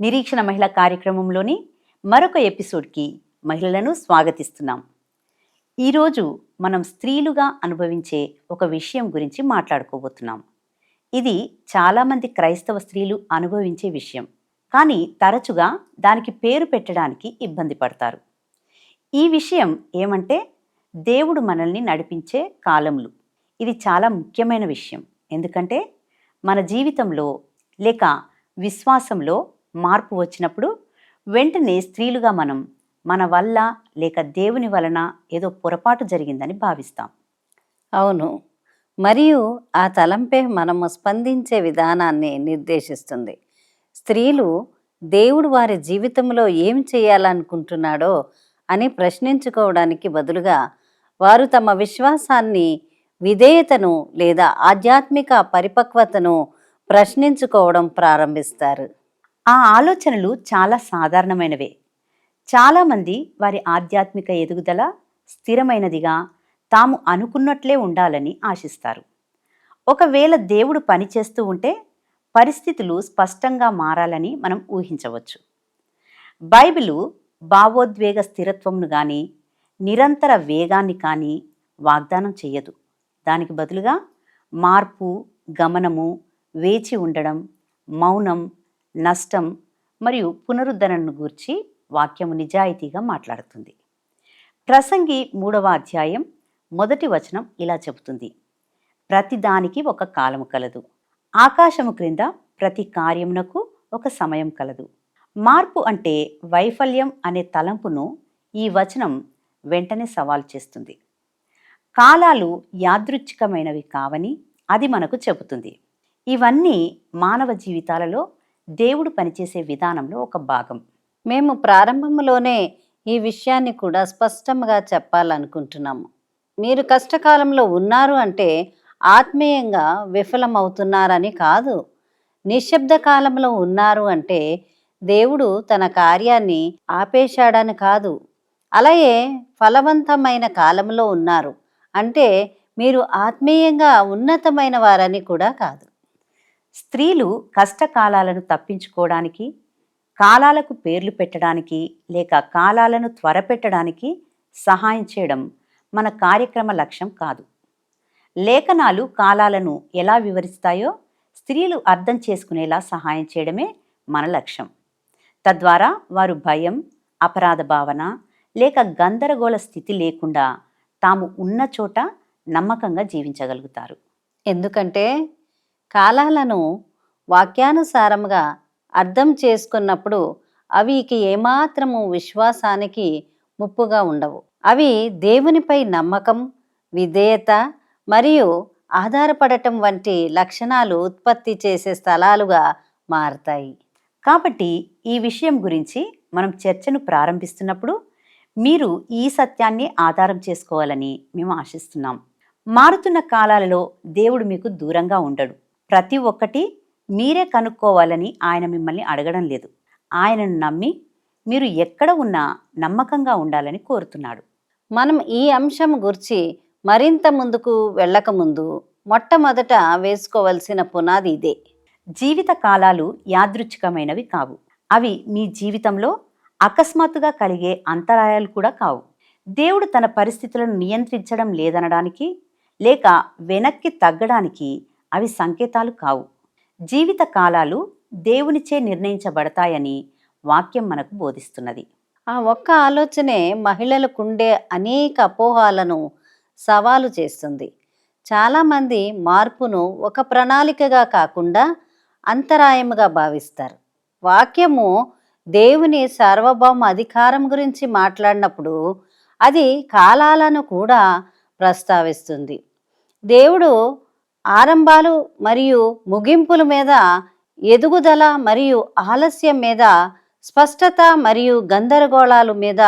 నిరీక్షణ మహిళ కార్యక్రమంలోని మరొక ఎపిసోడ్కి మహిళలను స్వాగతిస్తున్నాం. ఈరోజు మనం స్త్రీలుగా అనుభవించే ఒక విషయం గురించి మాట్లాడుకోబోతున్నాం. ఇది చాలామంది క్రైస్తవ స్త్రీలు అనుభవించే విషయం, కానీ తరచుగా దానికి పేరు పెట్టడానికి ఇబ్బంది పడతారు. ఈ విషయం ఏమంటే దేవుడు మనల్ని నడిపించే కాలములు. ఇది చాలా ముఖ్యమైన విషయం, ఎందుకంటే మన జీవితంలో లేక విశ్వాసంలో మార్పు వచ్చినప్పుడు వెంటనే స్త్రీలుగా మనం మన వల్ల లేక దేవుని వలన ఏదో పొరపాటు జరిగిందని భావిస్తాం. అవును. మరియు ఆ తలంపే మనము స్పందించే విధానాన్ని నిర్దేశిస్తుంది. స్త్రీలు దేవుడు వారి జీవితంలో ఏం చేయాలనుకుంటున్నాడో అని ప్రశ్నించుకోవడానికి బదులుగా వారు తమ విశ్వాసాన్ని, విధేయతను లేదా ఆధ్యాత్మిక పరిపక్వతను ప్రశ్నించుకోవడం ప్రారంభిస్తారు. ఆ ఆలోచనలు చాలా సాధారణమైనవే. చాలామంది వారి ఆధ్యాత్మిక ఎదుగుదల స్థిరమైనదిగా, తాము అనుకున్నట్లే ఉండాలని ఆశిస్తారు. ఒకవేళ దేవుడు పనిచేస్తూ ఉంటే పరిస్థితులు స్పష్టంగా మారాలని మనం ఊహించవచ్చు. బైబిలు భావోద్వేగ స్థిరత్వంను కానీ, నిరంతర వేగాన్ని కానీ వాగ్దానం చెయ్యదు. దానికి బదులుగా మార్పు, గమనము, వేచి ఉండడం, మౌనం, నష్టం మరియు పునరుద్ధరణను గూర్చి వాక్యము నిజాయితీగా మాట్లాడుతుంది. ప్రసంగి 3వ అధ్యాయం 1వ వచనం ఇలా చెబుతుంది: ప్రతిదానికి ఒక కాలము కలదు, ఆకాశము క్రింద ప్రతి కార్యమునకు ఒక సమయం కలదు. మార్పు అంటే వైఫల్యం అనే తలంపును ఈ వచనం వెంటనే సవాల్ చేస్తుంది. కాలాలు యాదృచ్ఛికమైనవి కావని అది మనకు చెబుతుంది. ఇవన్నీ మానవ జీవితాలలో దేవుడు పనిచేసే విధానంలో ఒక భాగం. మేము ప్రారంభంలోనే ఈ విషయాన్ని కూడా స్పష్టంగా చెప్పాలనుకుంటున్నాము. మీరు కష్టకాలంలో ఉన్నారు అంటే ఆత్మీయంగా విఫలమవుతున్నారని కాదు. నిశ్శబ్ద కాలంలో ఉన్నారు అంటే దేవుడు తన కార్యాన్ని ఆపేశాడని కాదు. అలాగే ఫలవంతమైన కాలంలో ఉన్నారు అంటే మీరు ఆత్మీయంగా ఉన్నతమైన వారని కూడా కాదు. స్త్రీలు కష్టకాలాలను తప్పించుకోవడానికి, కాలాలకు పేర్లు పెట్టడానికి లేక కాలాలను త్వరపెట్టడానికి సహాయం చేయడం మన కార్యక్రమ లక్ష్యం కాదు. లేఖనాలు కాలాలను ఎలా వివరిస్తాయో స్త్రీలు అర్థం చేసుకునేలా సహాయం చేయడమే మన లక్ష్యం. తద్వారా వారు భయం, అపరాధ భావన లేక గందరగోళ స్థితి లేకుండా తాము ఉన్న చోట నమ్మకంగా జీవించగలుగుతారు. ఎందుకంటే కాలాలను వాక్యానుసారంగా అర్థం చేసుకున్నప్పుడు అవి ఏమాత్రము విశ్వాసానికి ముప్పుగా ఉండవు. అవి దేవునిపై నమ్మకం, విధేయత మరియు ఆధారపడటం వంటి లక్షణాలు ఉత్పత్తి చేసే స్థలాలుగా మారతాయి. కాబట్టి ఈ విషయం గురించి మనం చర్చను ప్రారంభిస్తున్నప్పుడు మీరు ఈ సత్యాన్ని ఆధారం చేసుకోవాలని మేము ఆశిస్తున్నాం. మారుతున్న కాలాలలో దేవుడు మీకు దూరంగా ఉండడు. ప్రతి ఒక్కటి మీరే కనుక్కోవాలని ఆయన మిమ్మల్ని అడగడం లేదు. ఆయనను నమ్మి మీరు ఎక్కడ ఉన్నా నమ్మకంగా ఉండాలని కోరుతున్నాడు. మనం ఈ అంశం గురించి మరింత ముందుకు వెళ్ళకముందు మొట్టమొదట వేసుకోవలసిన పునాది ఇదే. జీవిత కాలాలు యాదృచ్ఛికమైనవి కావు. అవి మీ జీవితంలో అకస్మాత్తుగా కలిగే అంతరాయాలు కూడా కావు. దేవుడు తన పరిస్థితులను నియంత్రించడం లేదనడానికి లేక వెనక్కి తగ్గడానికి అవి సంకేతాలు కావు. జీవిత కాలాలు దేవునిచే నిర్ణయించబడతాయని వాక్యం మనకు బోధిస్తున్నది. ఆ ఒక్క ఆలోచనే మహిళలకుండే అనేక అపోహాలను సవాలు చేస్తుంది. చాలామంది మార్పును ఒక ప్రణాళికగా కాకుండా అంతరాయముగా భావిస్తారు. వాక్యము దేవుని సార్వభౌమ అధికారం గురించి మాట్లాడినప్పుడు అది కాలాలను కూడా ప్రస్తావిస్తుంది. దేవుడు ఆరంభాలు మరియు ముగింపుల మీద, ఎదుగుదల మరియు ఆలస్యం మీద, స్పష్టత మరియు గందరగోళాల మీద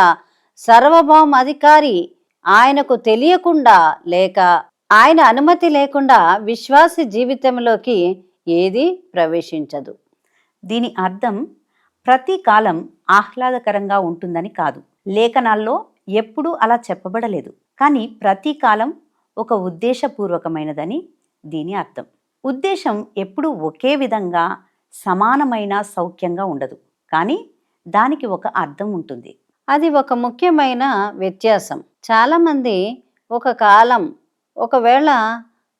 సార్వభౌమ అధికారి. ఆయనకు తెలియకుండా లేక ఆయన అనుమతి లేకుండా విశ్వాసి జీవితంలోకి ఏది ప్రవేశించదు. దీని అర్థం ప్రతి కాలం ఆహ్లాదకరంగా ఉంటుందని కాదు. లేఖనాల్లో ఎప్పుడూ అలా చెప్పబడలేదు. కానీ ప్రతి కాలం ఒక ఉద్దేశపూర్వకమైనదని దీని అర్థం. ఉద్దేశం ఎప్పుడూ ఒకే విధంగా సమానమైన సౌఖ్యంగా ఉండదు. కానీ దానికి ఒక అర్థం ఉంటుంది. అది ఒక ముఖ్యమైన వ్యత్యాసం. చాలామంది ఒక కాలం ఒకవేళ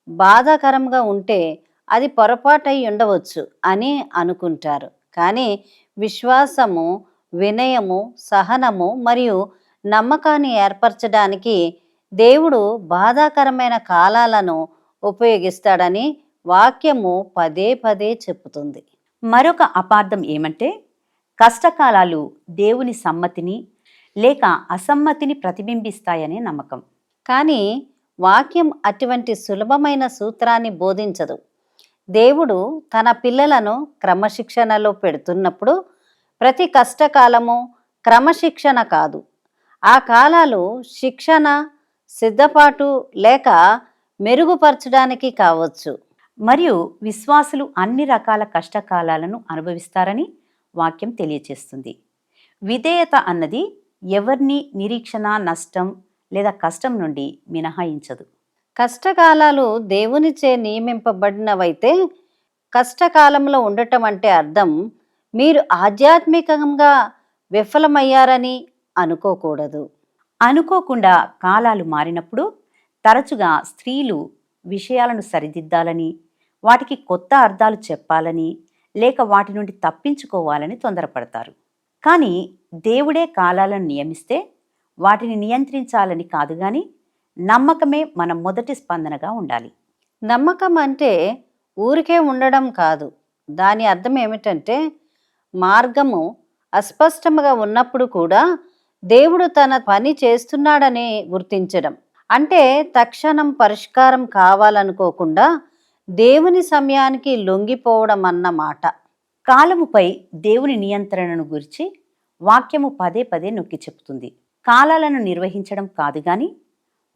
బాధాకరంగా ఉంటే అది పొరపాటై ఉండవచ్చు అని అనుకుంటారు. కానీ విశ్వాసము, వినయము, సహనము మరియు నమ్మకాన్ని ఏర్పరచడానికి దేవుడు బాధాకరమైన కాలాలను ఉపయోగిస్తాడని వాక్యము పదే పదే చెప్పుతుంది. మరొక అపార్థం ఏమంటే, కష్టకాలాలు దేవుని సమ్మతిని లేక అసమ్మతిని ప్రతిబింబిస్తాయనే నమ్మకం. కానీ వాక్యం అటువంటి సులభమైన సూత్రాన్ని బోధించదు. దేవుడు తన పిల్లలను క్రమశిక్షణలో పెడుతున్నప్పుడు ప్రతి కష్టకాలము క్రమశిక్షణ కాదు. ఆ కాలాలు శిక్షణ, సిద్ధపాటు లేక మెరుగుపరచడానికి కావచ్చు. మరియు విశ్వాసులు అన్ని రకాల కష్టకాలాలను అనుభవిస్తారని వాక్యం తెలియచేస్తుంది. విధేయత అన్నది ఎవరిని నిరీక్షణ, నష్టం లేదా కష్టం నుండి మినహాయించదు. కష్టకాలాలు దేవునిచే నియమింపబడినవైతే కష్టకాలంలో ఉండటం అంటే అర్థం మీరు ఆధ్యాత్మికంగా విఫలమయ్యారని అనుకోకూడదు. అనుకోకుండా కాలాలు మారినప్పుడు తరచుగా స్త్రీలు విషయాలను సరిదిద్దాలని, వాటికి కొత్త అర్థాలు చెప్పాలని లేక వాటి నుండి తప్పించుకోవాలని తొందరపడతారు. కానీ దేవుడే కాలాలను నియమిస్తే వాటిని నియంత్రించాలని కాదు, కానీ నమ్మకమే మన మొదటి స్పందనగా ఉండాలి. నమ్మకం అంటే ఊరికే ఉండడం కాదు. దాని అర్థం ఏమిటంటే మార్గము అస్పష్టంగా ఉన్నప్పుడు కూడా దేవుడు తన పని చేస్తున్నాడని గుర్తించడం. అంటే తక్షణం పరిష్కారం కావాలనుకోకుండా దేవుని సమయానికి లొంగిపోవడం అన్నమాట. కాలముపై దేవుని నియంత్రణను గురించి వాక్యము పదే పదే నొక్కి చెప్తుంది. కాలాలను నిర్వహించడం కాదు, కానీ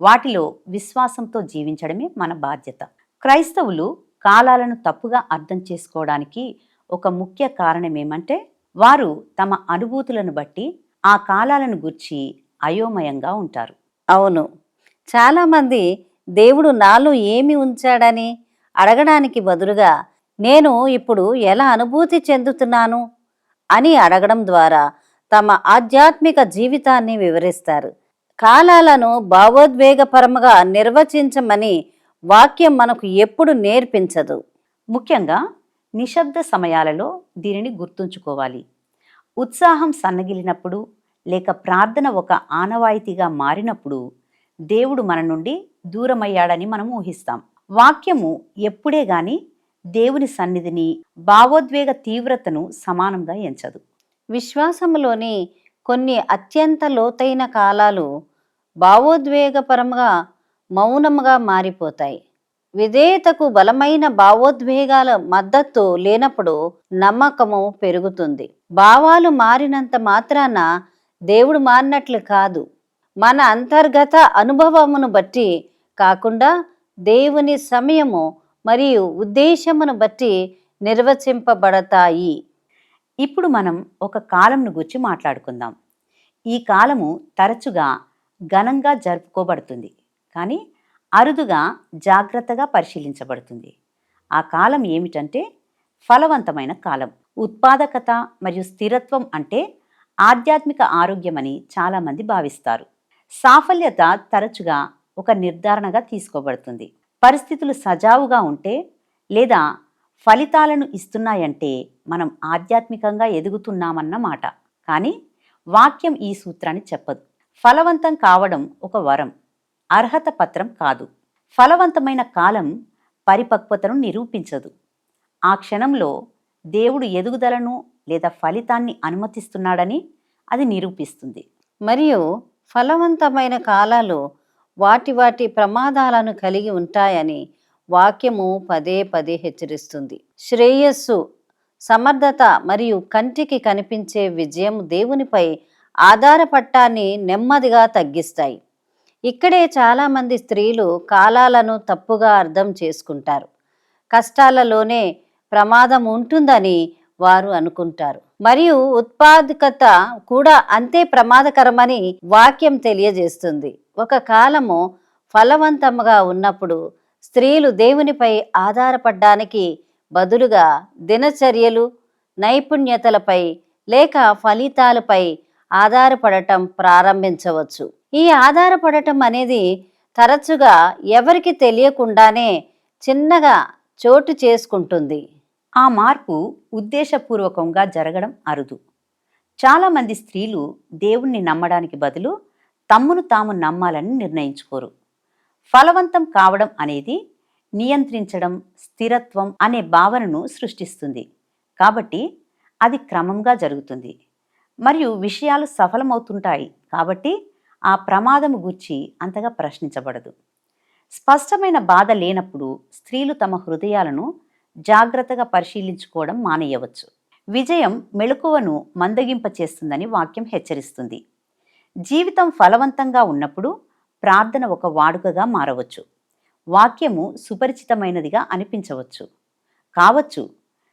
వాటిలో విశ్వాసంతో జీవించడమే మన బాధ్యత. క్రైస్తవులు కాలాలను తప్పుగా అర్థం చేసుకోవడానికి ఒక ముఖ్య కారణం ఏమంటే, వారు తమ అనుభూతులను బట్టి ఆ కాలాలను గురించి అయోమయంగా ఉంటారు. అవును, చాలామంది దేవుడు నాలో ఏమి ఉంచాడని అడగడానికి బదులుగా నేను ఇప్పుడు ఎలా అనుభూతి చెందుతున్నాను అని అడగడం ద్వారా తమ ఆధ్యాత్మిక జీవితాన్ని వివరిస్తారు. కాలాలను భావోద్వేగపరముగా నిర్వచించమని వాక్యం మనకు ఎప్పుడు నేర్పించదు. ముఖ్యంగా నిశ్శబ్ద సమయాలలో దీనిని గుర్తుంచుకోవాలి. ఉత్సాహం సన్నగిలినప్పుడు లేక ప్రార్థన ఒక ఆనవాయితీగా మారినప్పుడు దేవుడు మన నుండి దూరమయ్యాడని మనం ఊహిస్తాం. వాక్యము ఎప్పుడే గాని దేవుని సన్నిధిని, భావోద్వేగ తీవ్రతను సమానంగా ఎంచదు. విశ్వాసములోని కొన్ని అత్యంత లోతైన కాలాలు భావోద్వేగపరంగా మౌనముగా మారిపోతాయి. విధేయతకు బలమైన భావోద్వేగాల మద్దతు లేనప్పుడు నమ్మకము పెరుగుతుంది. భావాలు మారినంత మాత్రాన దేవుడు మారినట్లు కాదు. మన అంతర్గత అనుభవమును బట్టి కాకుండా దేవుని సమయము మరియు ఉద్దేశమును బట్టి నిర్వచింపబడతాయి. ఇప్పుడు మనం ఒక కాలంను గురించి మాట్లాడుకుందాం. ఈ కాలము తరచుగా ఘనంగా జరుపుకోబడుతుంది, కానీ అరుదుగా జాగ్రత్తగా పరిశీలించబడుతుంది. ఆ కాలం ఏమిటంటే ఫలవంతమైన కాలం. ఉత్పాదకత మరియు స్థిరత్వం అంటే ఆధ్యాత్మిక ఆరోగ్యమని చాలామంది భావిస్తారు. సాఫల్యత తరచుగా ఒక నిర్ధారణగా తీసుకోబడుతుంది. పరిస్థితులు సజావుగా ఉంటే లేదా ఫలితాలను ఇస్తున్నాయంటే మనం ఆధ్యాత్మికంగా ఎదుగుతున్నామన్నమాట. కానీ వాక్యం ఈ సూత్రాన్ని చెప్పదు. ఫలవంతం కావడం ఒక వరం, అర్హత పత్రం కాదు. ఫలవంతమైన కాలం పరిపక్వతను నిరూపించదు. ఆ క్షణంలో దేవుడు ఎదుగుదలను లేదా ఫలితాన్ని అనుమతిస్తున్నాడని అది నిరూపిస్తుంది. మరియు ఫలవంతమైన కాలాలు వాటి ప్రమాదాలను కలిగి ఉంటాయని వాక్యము పదే పదే హెచ్చరిస్తుంది. శ్రేయస్సు, సమర్థత మరియు కంటికి కనిపించే విజయం దేవునిపై ఆధారపడటాన్ని నెమ్మదిగా తగ్గిస్తాయి. ఇక్కడే చాలామంది స్త్రీలు కాలాలను తప్పుగా అర్థం చేసుకుంటారు. కష్టాలలోనే ప్రమాదం ఉంటుందని వారు అనుకుంటారు, మరియు ఉత్పాదకత కూడా అంతే ప్రమాదకరమని వాక్యం తెలియజేస్తుంది. ఒక కాలము ఫలవంతముగా ఉన్నప్పుడు స్త్రీలు దేవునిపై ఆధారపడడానికి బదులుగా దినచర్యలు, నైపుణ్యతలపై లేక ఫలితాలపై ఆధారపడటం ప్రారంభించవచ్చు. ఈ ఆధారపడటం అనేది తరచుగా ఎవరికి తెలియకుండానే చిన్నగా చోటు చేసుకుంటుంది. ఆ మార్పు ఉద్దేశపూర్వకంగా జరగడం అరుదు. చాలామంది స్త్రీలు దేవుణ్ణి నమ్మడానికి బదులు తమ్మును తాము నమ్మాలని నిర్ణయించుకోరు. ఫలవంతం కావడం అనేది నియంత్రించడం, స్థిరత్వం అనే భావనను సృష్టిస్తుంది. కాబట్టి అది క్రమంగా జరుగుతుంది మరియు విషయాలు సఫలమవుతుంటాయి. కాబట్టి ఆ ప్రమాదము గూర్చి అంతగా ప్రశ్నించబడదు. స్పష్టమైన బాధ లేనప్పుడు స్త్రీలు తమ హృదయాలను జాగ్రత్తగా పరిశీలించుకోవడం మానేయవచ్చు. విజయం మెలకువను మందగింపచేస్తుందని వాక్యం హెచ్చరిస్తుంది. జీవితం ఫలవంతంగా ఉన్నప్పుడు ప్రార్థన ఒక వాడుకగా మారవచ్చు. వాక్యము సుపరిచితమైనదిగా అనిపించవచ్చు కావచ్చు.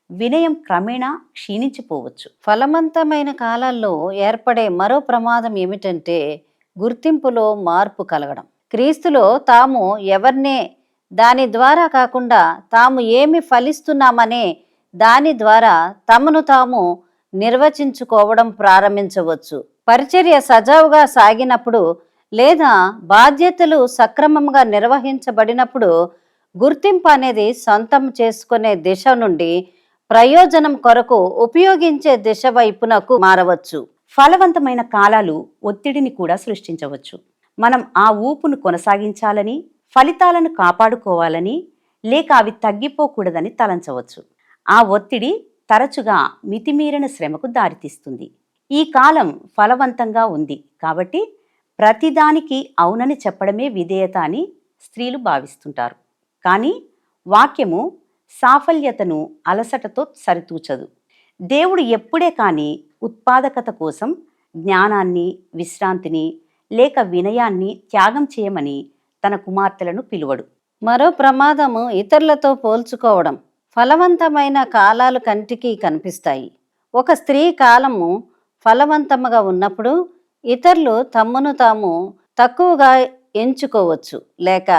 వినయం క్రమేణా క్షీణించిపోవచ్చు. ఫలవంతమైన కాలాల్లో ఏర్పడే మరో ప్రమాదం ఏమిటంటే గుర్తింపులో మార్పు కలగడం. క్రీస్తులో తాము ఎవరినే దాని ద్వారా కాకుండా తాము ఏమి ఫలిస్తున్నామనే దాని ద్వారా తమను తాము నిర్వచించుకోవడం ప్రారంభించవచ్చు. పరిచర్య సజావుగా సాగినప్పుడు లేదా బాధ్యతలు సక్రమంగా నిర్వహించబడినప్పుడు గుర్తింపు అనేది సొంతం చేసుకునే దిశ నుండి ప్రయోజనం కొరకు ఉపయోగించే దిశ వైపునకు మారవచ్చు. ఫలవంతమైన కాలాలు ఒత్తిడిని కూడా సృష్టించవచ్చు. మనం ఆ ఊపును కొనసాగించాలని, ఫలితాలను కాపాడుకోవాలని, లేక అవి తగ్గిపోకూడదని తలంచవచ్చు. ఆ ఒత్తిడి తరచుగా మితిమీరిన శ్రమకు దారితీస్తుంది. ఈ కాలం ఫలవంతంగా ఉంది కాబట్టి ప్రతిదానికి అవునని చెప్పడమే విధేయత అని స్త్రీలు భావిస్తుంటారు. కానీ వాక్యము సాఫల్యతను అలసటతో సరితూచదు. దేవుడు ఎప్పుడే కానీ ఉత్పాదకత కోసం జ్ఞానాన్ని, విశ్రాంతిని లేక వినయాన్ని త్యాగం చేయమని తన కుమార్తెలను పిలువడు. మరో ప్రమాదము ఇతరులతో పోల్చుకోవడం. ఫలవంతమైన కాలాలు కంటికి కనిపిస్తాయి. ఒక స్త్రీ కాలము ఫలవంతముగా ఉన్నప్పుడు ఇతరులు తమను తాము తక్కువగా ఎంచుకోవచ్చు లేక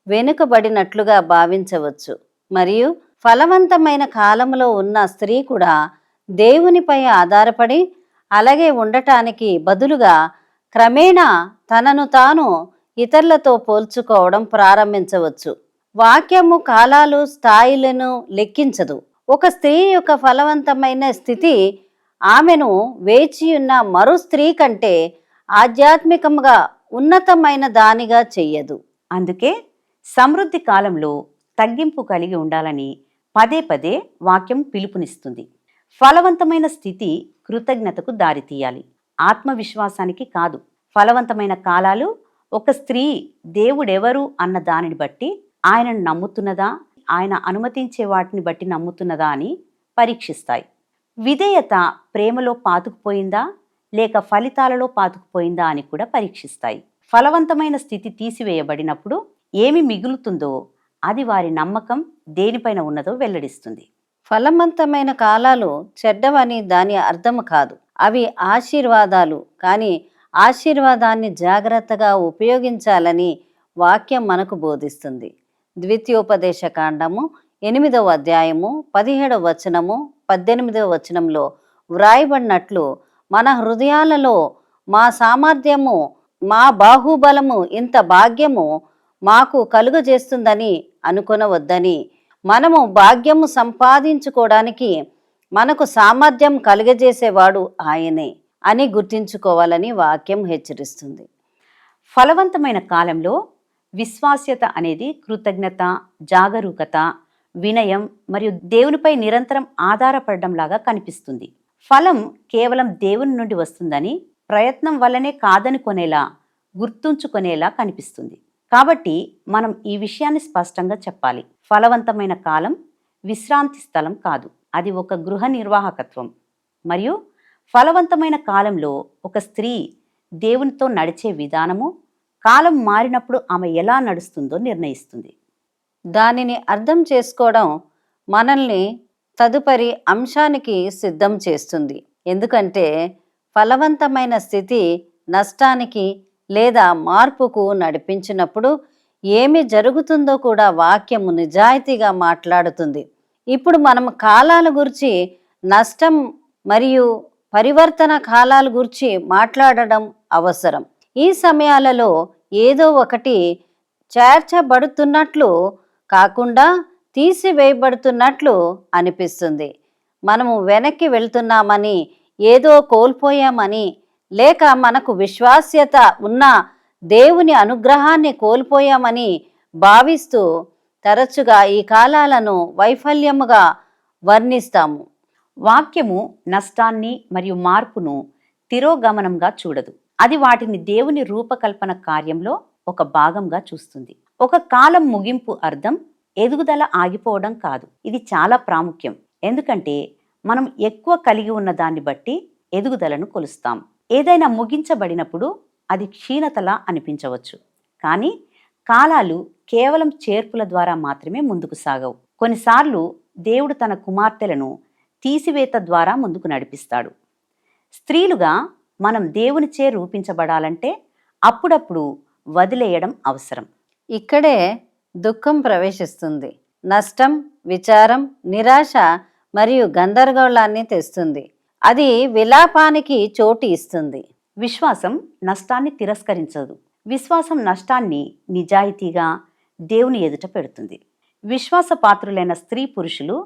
వెనుకబడినట్లుగా భావించవచ్చు. మరియు ఫలవంతమైన కాలంలో ఉన్న స్త్రీ కూడా దేవునిపై ఆధారపడి అలాగే ఉండటానికి బదులుగా క్రమేణా తనను తాను ఇతరులతో పోల్చుకోవడం ప్రారంభించవచ్చు. వాక్యము కాలాలు, స్థాయిలను లెక్కించదు. ఒక స్త్రీ యొక్క ఫలవంతమైన స్థితి ఆమెను వేచియున్న మరో స్త్రీ కంటే ఆధ్యాత్మికంగా ఉన్నతమైన దానిగా చెయ్యదు. అందుకే సమృద్ధి కాలంలో తగ్గింపు కలిగి ఉండాలని పదే పదే వాక్యం పిలుపునిస్తుంది. ఫలవంతమైన స్థితి కృతజ్ఞతకు దారితీయాలి, ఆత్మవిశ్వాసానికి కాదు. ఫలవంతమైన కాలాలు ఒక స్త్రీ దేవుడెవరు అన్న దానిని బట్టి ఆయనను నమ్ముతున్నదా, ఆయన అనుమతించే వాటిని బట్టి నమ్ముతున్నదా అని పరీక్షిస్తాయి. విధేయత ప్రేమలో పాతుకుపోయిందా లేక ఫలితాలలో పాతుకుపోయిందా అని కూడా పరీక్షిస్తాయి. ఫలవంతమైన స్థితి తీసివేయబడినప్పుడు ఏమి మిగులుతుందో అది వారి నమ్మకం దేనిపైన ఉన్నదో వెల్లడిస్తుంది. ఫలవంతమైన కాలాలు చెడ్డవని దాని అర్థము కాదు. అవి ఆశీర్వాదాలు. కానీ ఆశీర్వాదాన్ని జాగ్రత్తగా ఉపయోగించాలని వాక్యం మనకు బోధిస్తుంది. ద్వితీయోపదేశ కాండము 8వ అధ్యాయము 17వ వచనము 18వ వచనంలో వ్రాయబడినట్లు మన హృదయాలలో మా సామర్థ్యము, మా బాహుబలము, ఇంత భాగ్యము మాకు కలుగజేస్తుందని అనుకొనవద్దని, మనము భాగ్యము సంపాదించుకోవడానికి మనకు సామర్థ్యం కలుగజేసేవాడు ఆయనే అని గుర్తించుకోవాలని వాక్యం హెచ్చరిస్తుంది. ఫలవంతమైన కాలంలో విశ్వాస్యత అనేది కృతజ్ఞత, జాగరూకత, వినయం మరియు దేవునిపై నిరంతరం ఆధారపడడం లాగా కనిపిస్తుంది. ఫలం కేవలం దేవుని నుండి వస్తుందని ప్రయత్నం వల్లనే కాదనుకొనేలా, గుర్తుంచుకునేలా కనిపిస్తుంది. కాబట్టి మనం ఈ విషయాన్ని స్పష్టంగా చెప్పాలి. ఫలవంతమైన కాలం విశ్రాంతి స్థలం కాదు, అది ఒక గృహ నిర్వాహకత్వం. మరియు ఫలవంతమైన కాలంలో ఒక స్త్రీ దేవునితో నడిచే విధానము కాలం మారినప్పుడు ఆమె ఎలా నడుస్తుందో నిర్ణయిస్తుంది. దానిని అర్థం చేసుకోవడం మనల్ని తదుపరి అంశానికి సిద్ధం చేస్తుంది. ఎందుకంటే ఫలవంతమైన స్థితి నష్టానికి లేదా మార్పుకు నడిపించినప్పుడు ఏమి జరుగుతుందో కూడా వాక్యము నిజాయితీగా మాట్లాడుతుంది. ఇప్పుడు మనం కాలాల గురించి నష్టం మరియు పరివర్తన కాలాల గురించి మాట్లాడడం అవసరం. ఈ సమయాలలో ఏదో ఒకటి చేర్చబడుతున్నట్లు కాకుండా తీసివేయబడుతున్నట్లు అనిపిస్తుంది. మనము వెనక్కి వెళ్తున్నామని, ఏదో కోల్పోయామని, లేక మనకు విశ్వాస్యత ఉన్న దేవుని అనుగ్రహాన్ని కోల్పోయామని భావిస్తూ తరచుగా ఈ కాలాలను వైఫల్యముగా వర్ణిస్తాము. వాక్యము నష్టాన్ని మరియు మార్పును తిరోగమనంగా చూడదు. అది వాటిని దేవుని రూపకల్పన కార్యంలో ఒక భాగంగా చూస్తుంది. ఒక కాలం ముగింపు అర్థం ఎదుగుదల ఆగిపోవడం కాదు. ఇది చాలా ప్రాముఖ్యం, ఎందుకంటే మనం ఎక్కువ కలిగి ఉన్న దాన్ని బట్టి ఎదుగుదలను కొలుస్తాం. ఏదైనా ముగించబడినప్పుడు అది క్షీణతలా అనిపించవచ్చు, కానీ కాలాలు కేవలం చేర్పుల ద్వారా మాత్రమే ముందుకు సాగవు. కొన్నిసార్లు దేవుడు తన కుమార్తెలను తీసివేత ద్వారా ముందుకు నడిపిస్తాడు. స్త్రీలుగా మనం దేవునిచే రూపించబడాలంటే అప్పుడప్పుడు వదిలేయడం అవసరం. ఇక్కడే దుఃఖం ప్రవేశిస్తుంది. నష్టం, విచారం, నిరాశ మరియు గందరగోళాన్ని తెస్తుంది. అది విలాపానికి చోటు ఇస్తుంది. విశ్వాసం నష్టాన్ని తిరస్కరించదు. విశ్వాసం నష్టాన్ని నిజాయితీగా దేవుని ఎదుట పెడుతుంది. విశ్వాసపాత్రులైన స్త్రీ పురుషులు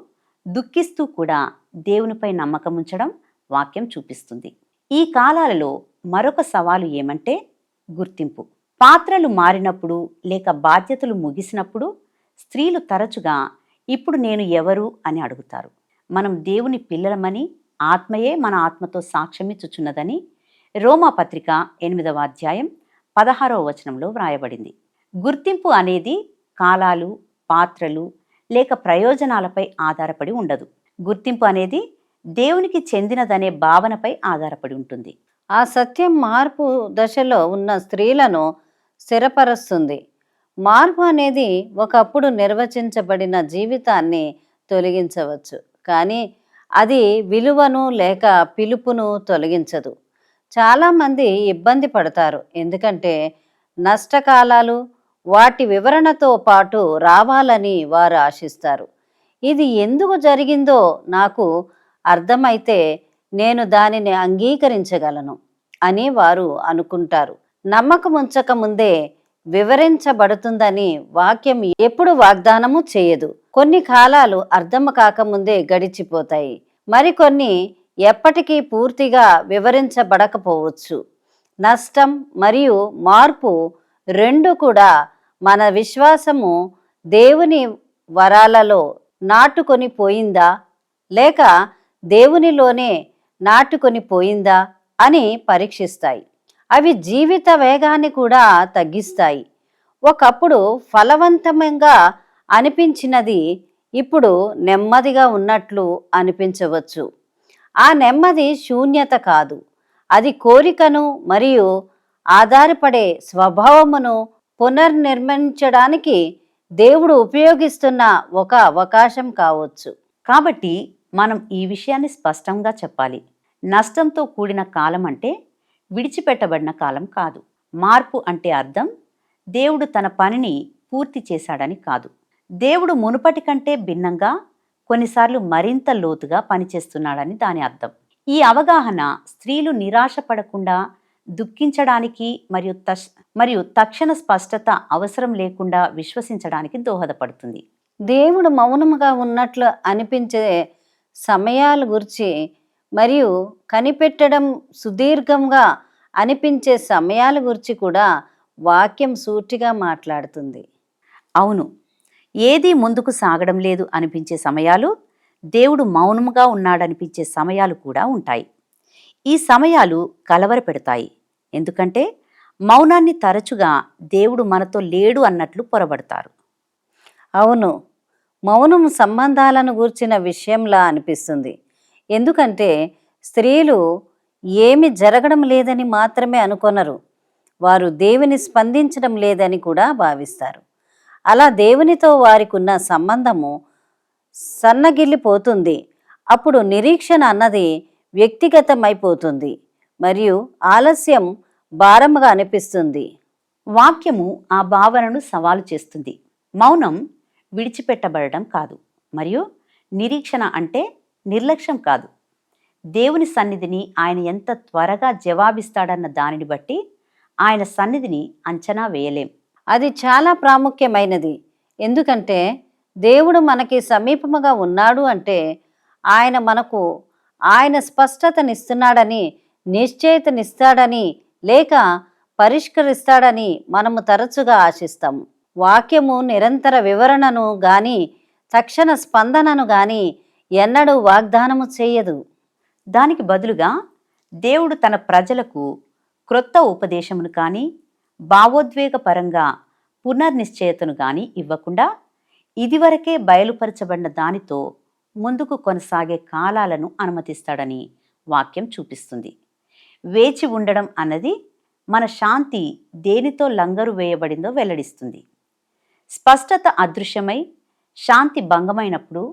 దుఃఖిస్తూ కూడా దేవునిపై నమ్మకం ఉంచడం వాక్యం చూపిస్తుంది. ఈ కాలాలలో మరొక సవాలు ఏమంటే గుర్తింపు. పాత్రలు మారినప్పుడు లేక బాధ్యతలు ముగిసినప్పుడు స్త్రీలు తరచుగా ఇప్పుడు నేను ఎవరు అని అడుగుతారు. మనం దేవుని పిల్లలమని, ఆత్మయే మన ఆత్మతో సాక్ష్యమిచ్చుచున్నదని రోమా పత్రిక 8వ అధ్యాయం 16వ వచనంలో వ్రాయబడింది. గుర్తింపు అనేది కాలాలు, పాత్రలు లేక ప్రయోజనాలపై ఆధారపడి ఉండదు. గుర్తింపు అనేది దేవునికి చెందినదనే భావనపై ఆధారపడి ఉంటుంది. ఆ సత్యం మార్పు దశలో ఉన్న స్త్రీలను స్థిరపరుస్తుంది. మార్పు అనేది ఒకప్పుడు నిర్వచించబడిన జీవితాన్ని తొలగించవచ్చు, కానీ అది విలువను లేక పిలుపును తొలగించదు. చాలామంది ఇబ్బంది పడతారు, ఎందుకంటే నష్టకాలాలు వాటి వివరణతో పాటు రావాలని వారు ఆశిస్తారు. ఇది ఎందుకు జరిగిందో నాకు అర్థమైతే నేను దానిని అంగీకరించగలను అని వారు అనుకుంటారు. నమ్మకం ఉంచక ముందే వివరించబడుతుందని వాక్యం ఎప్పుడు వాగ్దానము చేయదు. కొన్ని కాలాలు అర్థం కాకముందే గడిచిపోతాయి, మరికొన్ని ఎప్పటికీ పూర్తిగా వివరించబడకపోవచ్చు. నష్టం మరియు మార్పు రెండు కూడా మన విశ్వాసము దేవుని వరాలలో నాటుకొని పోయిందా లేక దేవునిలోనే నాటుకొని పోయిందా అని పరీక్షిస్తాయి. అవి జీవిత వేగాన్ని కూడా తగ్గిస్తాయి. ఒకప్పుడు ఫలవంతంగా అనిపించినది ఇప్పుడు నెమ్మదిగా ఉన్నట్లు అనిపించవచ్చు. ఆ నెమ్మది శూన్యత కాదు, అది కోరికను మరియు ఆధారపడే స్వభావమును పునర్నిర్మించడానికి దేవుడు ఉపయోగిస్తున్న ఒక అవకాశం కావచ్చు. కాబట్టి మనం ఈ విషయాన్ని స్పష్టంగా చెప్పాలి. నష్టంతో కూడిన కాలం అంటే విడిచిపెట్టబడిన కాలం కాదు. మార్పు అంటే అర్థం దేవుడు తన పనిని పూర్తి చేశాడని కాదు. దేవుడు మునుపటి కంటే భిన్నంగా, కొన్నిసార్లు మరింత లోతుగా పనిచేస్తున్నాడని దాని అర్థం. ఈ అవగాహన స్త్రీలు నిరాశపడకుండా, దుఃఖించడానికి మరియు తక్షణ స్పష్టత అవసరం లేకుండా విశ్వసించడానికి దోహదపడుతుంది. దేవుడు మౌనముగా ఉన్నట్లు అనిపించే సమయాల గురించి మరియు కనిపెట్టడం సుదీర్ఘంగా అనిపించే సమయాల గురించి కూడా వాక్యం సూటిగా మాట్లాడుతుంది. అవును, ఏదీ ముందుకు సాగడం లేదు అనిపించే సమయాలు, దేవుడు మౌనముగా ఉన్నాడనిపించే సమయాలు కూడా ఉంటాయి. ఈ సమయాలు కలవరపెడతాయి, ఎందుకంటే మౌనాన్ని తరచుగా దేవుడు మనతో లేడు అన్నట్లు పొరబడతారు. అవును, మౌనం సంబంధాలను గూర్చిన విషయంలా అనిపిస్తుంది. ఎందుకంటే స్త్రీలు ఏమి జరగడం లేదని మాత్రమే అనుకొనరు, వారు దేవుని స్పందించడం లేదని కూడా భావిస్తారు. అలా దేవునితో వారికి ఉన్న సంబంధము సన్నగిల్లిపోతుంది. అప్పుడు నిరీక్షణ అన్నది వ్యక్తిగతమైపోతుంది మరియు ఆలస్యం భారముగా అనిపిస్తుంది. వాక్యము ఆ భావనను సవాలు చేస్తుంది. మౌనం విడిచిపెట్టబడడం కాదు, మరియు నిరీక్షణ అంటే నిర్లక్ష్యం కాదు. దేవుని సన్నిధిని ఆయన ఎంత త్వరగా జవాబిస్తాడన్న దానిని బట్టి ఆయన సన్నిధిని అంచనా వేయలేం. అది చాలా ప్రాముఖ్యమైనది. ఎందుకంటే దేవుడు మనకి సమీపముగా ఉన్నాడు అంటే ఆయన స్పష్టతనిస్తున్నాడని, నిశ్చయితనిస్తాడని, లేక పరిష్కరిస్తాడని మనము తరచుగా ఆశిస్తాము. వాక్యము నిరంతర వివరణను గాని, తక్షణ స్పందనను గాని ఎన్నడూ వాగ్దానము చేయదు. దానికి బదులుగా దేవుడు తన ప్రజలకు క్రొత్త ఉపదేశమును కానీ, భావోద్వేగపరంగా పునర్నిశ్చయతను కానీ ఇవ్వకుండా, ఇదివరకే బయలుపరచబడిన దానితో ముందుకు కొనసాగే కాలాలను అనుమతిస్తాడని వాక్యం చూపిస్తుంది. వేచి ఉండడం అన్నది మన శాంతి దేనితో లంగరు వేయబడిందో వెల్లడిస్తుంది. స్పష్టత అదృశ్యమై శాంతి భంగమైనప్పుడు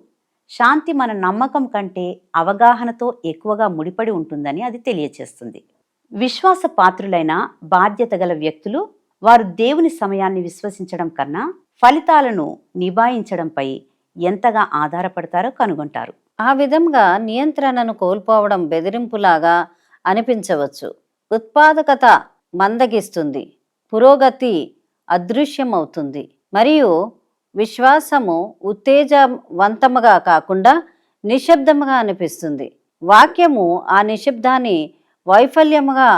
శాంతి మన నమ్మకం కంటే అవగాహనతో ఎక్కువగా ముడిపడి ఉంటుందని అది తెలియచేస్తుంది. విశ్వాస పాత్రులైన బాధ్యత గల వ్యక్తులు వారు దేవుని సమయాన్ని విశ్వసించడం కన్నా ఫలితాలను నిభాయించడంపై ఎంతగా ఆధారపడతారో కనుగొంటారు. ఆ విధంగా నియంత్రణను కోల్పోవడం బెదిరింపులాగా అనిపించవచ్చు. ఉత్పాదకత మందగిస్తుంది, పురోగతి అదృశ్యమవుతుంది, మరియు విశ్వాసము ఉత్తేజవంతముగా కాకుండా నిశ్శబ్దముగా అనిపిస్తుంది. వాక్యము ఆ నిశ్శబ్దాన్ని వైఫల్యముగా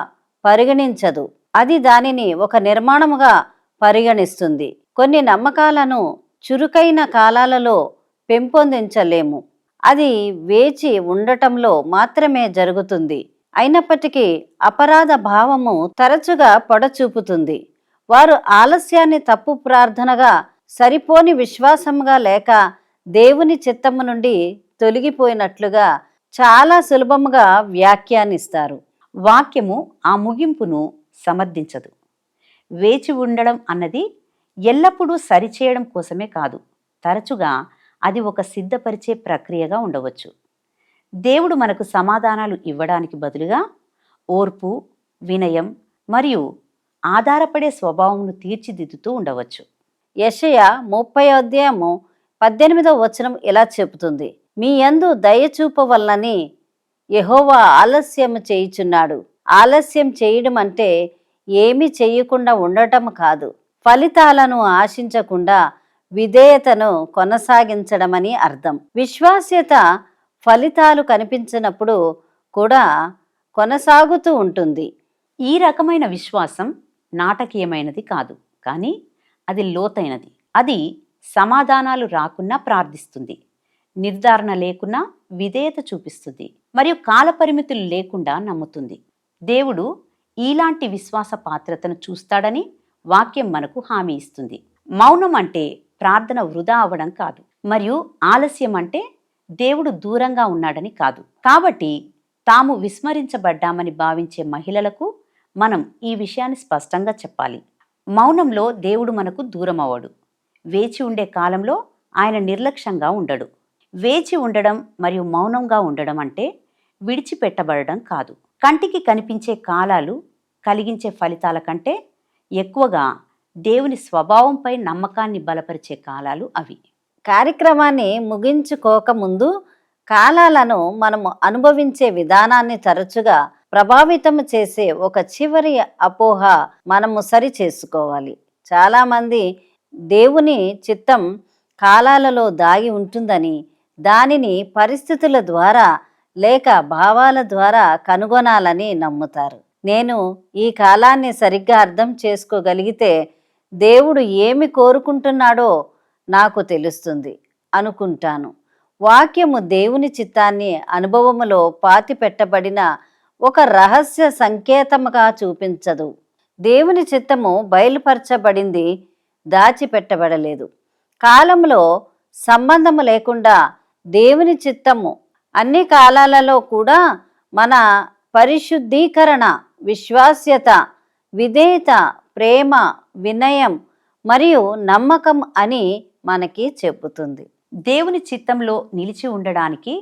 పరిగణించదు, అది దానిని ఒక నిర్మాణముగా పరిగణిస్తుంది. కొన్ని నమ్మకాలను చురుకైన కాలాలలో పెంపొందించలేము, అది వేచి ఉండటంలో మాత్రమే జరుగుతుంది. అయినప్పటికీ అపరాధ భావము తరచుగా పొడచూపుతుంది. వారు ఆలస్యాన్ని తప్పు ప్రార్థనగా, సరిపోని విశ్వాసముగా, లేక దేవుని చిత్తము నుండి తొలగిపోయినట్లుగా చాలా సులభముగా వ్యాఖ్యానిస్తారు. వాక్యము ఆ ముగింపును సమర్థించదు. వేచి ఉండడం అన్నది ఎల్లప్పుడూ సరిచేయడం కోసమే కాదు, తరచుగా అది ఒక సిద్ధపరిచే ప్రక్రియగా ఉండవచ్చు. దేవుడు మనకు సమాధానాలు ఇవ్వడానికి బదులుగా ఓర్పు, వినయం మరియు ఆధారపడే స్వభావమును తీర్చిదిద్దుతూ ఉండవచ్చు. యెషయా 30:18 ఇలా చెబుతుంది: మీ యందు దయ చూపవలనని యెహోవా ఆలస్యము చేయుచున్నాడు. ఆలస్యం చేయడం అంటే ఏమీ చేయకుండా ఉండటం కాదు, ఫలితాలను ఆశించకుండా విధేయతను కొనసాగించడమని అర్థం. విశ్వాస్యత ఫలితాలు కనిపించినప్పుడు కూడా కొనసాగుతూ ఉంటుంది. ఈ రకమైన విశ్వాసం నాటకీయమైనది కాదు, కానీ అది లోతైనది. అది సమాధానాలు రాకున్నా ప్రార్థిస్తుంది, నిర్ధారణ లేకున్నా విధేయత చూపిస్తుంది, మరియు కాలపరిమితులు లేకుండా నమ్ముతుంది. దేవుడు ఇలాంటి విశ్వాస పాత్రతను చూస్తాడని వాక్యం మనకు హామీ ఇస్తుంది. మౌనం అంటే ప్రార్థన వృధా అవ్వడం కాదు, మరియు ఆలస్యం అంటే దేవుడు దూరంగా ఉన్నాడని కాదు. కాబట్టి తాము విస్మరించబడ్డామని భావించే మహిళలకు మనం ఈ విషయాన్ని స్పష్టంగా చెప్పాలి. మౌనంలో దేవుడు మనకు దూరం అవ్వడు. వేచి ఉండే కాలంలో ఆయన నిర్లక్ష్యంగా ఉండడు. వేచి ఉండడం మరియు మౌనంగా ఉండడం అంటే విడిచిపెట్టబడడం కాదు. కంటికి కనిపించే కాలాలు కలిగించే ఫలితాల కంటే ఎక్కువగా దేవుని స్వభావంపై నమ్మకాన్ని బలపరిచే కాలాలు అవి. కార్యక్రమాన్ని ముగించుకోకముందు కాలాలను మనము అనుభవించే విధానాన్ని తరచుగా ప్రభావితం చేసే ఒక చివరి అపోహ మనము సరి చేసుకోవాలి. చాలామంది దేవుని చిత్తం కాలాలలో దాగి ఉంటుందని, దానిని పరిస్థితుల ద్వారా లేక భావాల ద్వారా కనుగొనాలని నమ్ముతారు. నేను ఈ కాలాన్ని సరిగ్గా అర్థం చేసుకోగలిగితే దేవుడు ఏమి కోరుకుంటున్నాడో నాకు తెలుస్తుంది అనుకుంటాను. వాక్యము దేవుని చిత్తాన్ని అనుభవములో పాతిపెట్టబడిన ఒక రహస్య సంకేతముగా చూపించదు. దేవుని చిత్తము బయలుపరచబడింది, దాచిపెట్టబడలేదు. కాలంలో సంబంధము లేకుండా దేవుని చిత్తము అన్ని కాలాలలో కూడా మన పరిశుద్ధీకరణ, విశ్వాస్యత, విధేయత, ప్రేమ, వినయం మరియు నమ్మకం అని మనకి చెబుతుంది. దేవుని చిత్తంలో నిలిచి ఉండడానికి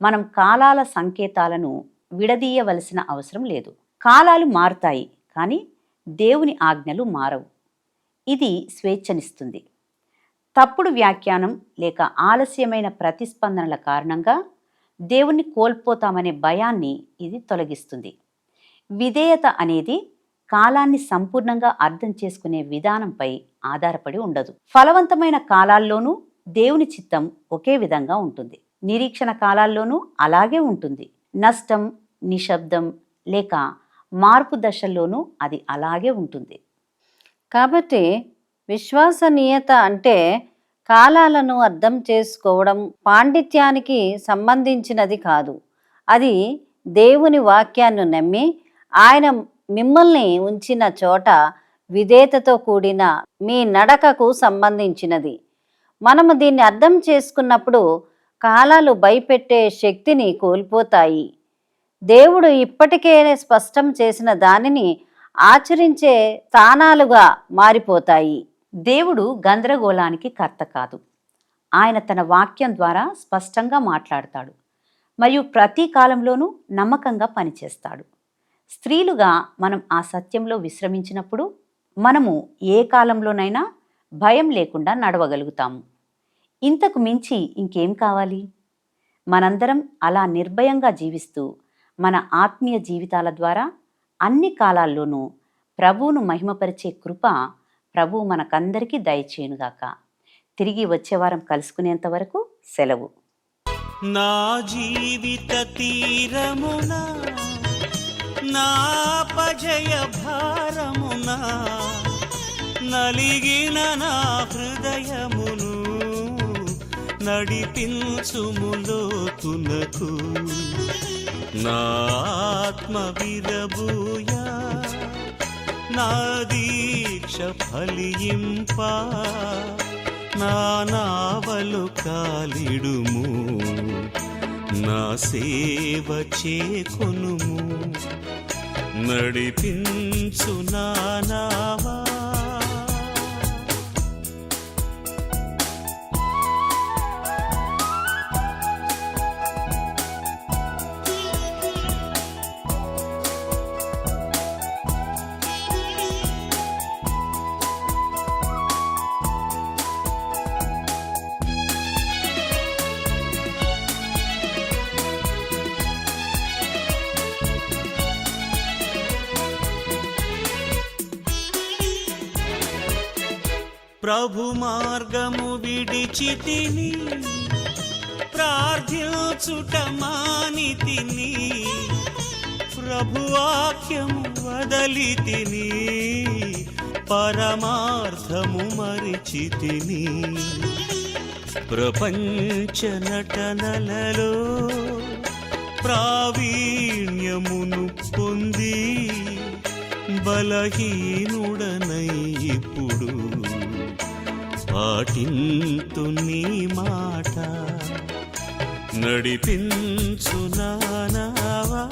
మనం కాలాల సంకేతాలను విడదీయవలసిన అవసరం లేదు. కాలాలు మారుతాయి, కానీ దేవుని ఆజ్ఞలు మారవు. ఇది స్వేచ్ఛనిస్తుంది. తప్పుడు వ్యాఖ్యానం లేక ఆలస్యమైన ప్రతిస్పందనల కారణంగా దేవుణ్ణి కోల్పోతామనే భయాన్ని ఇది తొలగిస్తుంది. విధేయత అనేది కాలాన్ని సంపూర్ణంగా అర్థం చేసుకునే విధానంపై ఆధారపడి ఉండదు. ఫలవంతమైన కాలాల్లోనూ దేవుని చిత్తం ఒకే విధంగా ఉంటుంది. నిరీక్షణ కాలాల్లోనూ అలాగే ఉంటుంది. నష్టం, నిశ్శబ్దం లేక మార్పు దశల్లోనూ అది అలాగే ఉంటుంది. కాబట్టి విశ్వసనీయత అంటే కాలాలను అర్థం చేసుకోవడం పాండిత్యానికి సంబంధించినది కాదు. అది దేవుని వాక్యాన్ని నమ్మి ఆయన మిమ్మల్ని ఉంచిన చోట విధేయతతో కూడిన మీ నడకకు సంబంధించినది. మనము దీన్ని అర్థం చేసుకున్నప్పుడు కాలాలు భయపెట్టే శక్తిని కోల్పోతాయి. దేవుడు ఇప్పటికే స్పష్టం చేసిన దానిని ఆచరించే స్థానాలుగా మారిపోతాయి. దేవుడు గందరగోళానికి కర్త కాదు. ఆయన తన వాక్యం ద్వారా స్పష్టంగా మాట్లాడతాడు మరియు ప్రతి కాలంలోనూ నమ్మకంగా పనిచేస్తాడు. స్త్రీలుగా మనం ఆ సత్యంలో విశ్రమించినప్పుడు మనము ఏ కాలంలోనైనా భయం లేకుండా నడవగలుగుతాము. ఇంతకు మించి ఇంకేం కావాలి? మనందరం అలా నిర్భయంగా జీవిస్తూ మన ఆత్మీయ జీవితాల ద్వారా అన్ని కాలాల్లోనూ ప్రభువును మహిమపరిచే కృప ప్రభువు మనకందరికీ దయచేయునుగాక. తిరిగి వచ్చే వారం కలుసుకునేంత వరకు సెలవు. నా జీవిత తీరమునా నా అపజయ భారమునా నలిగిన నా హృదయమును నడిపించుము లోతునకు. నా ఆత్మ విరబూయా నా దీక్ష ఫలింప నా నావలు కాలిడుము నా సేవ చేకొనుము నడిపించు నా నావా. ప్రభు మార్గము విడిచితిని ప్రార్థించుట మానితిని ప్రభు వాక్యము వదలితిని పరమార్థము మరిచితిని. ప్రపంచ నటనలలో ప్రావీణ్యమును పొంది బలహీనుడనై ఇప్పుడు పాటింతు నీ మాట నడిపించు నా నావా.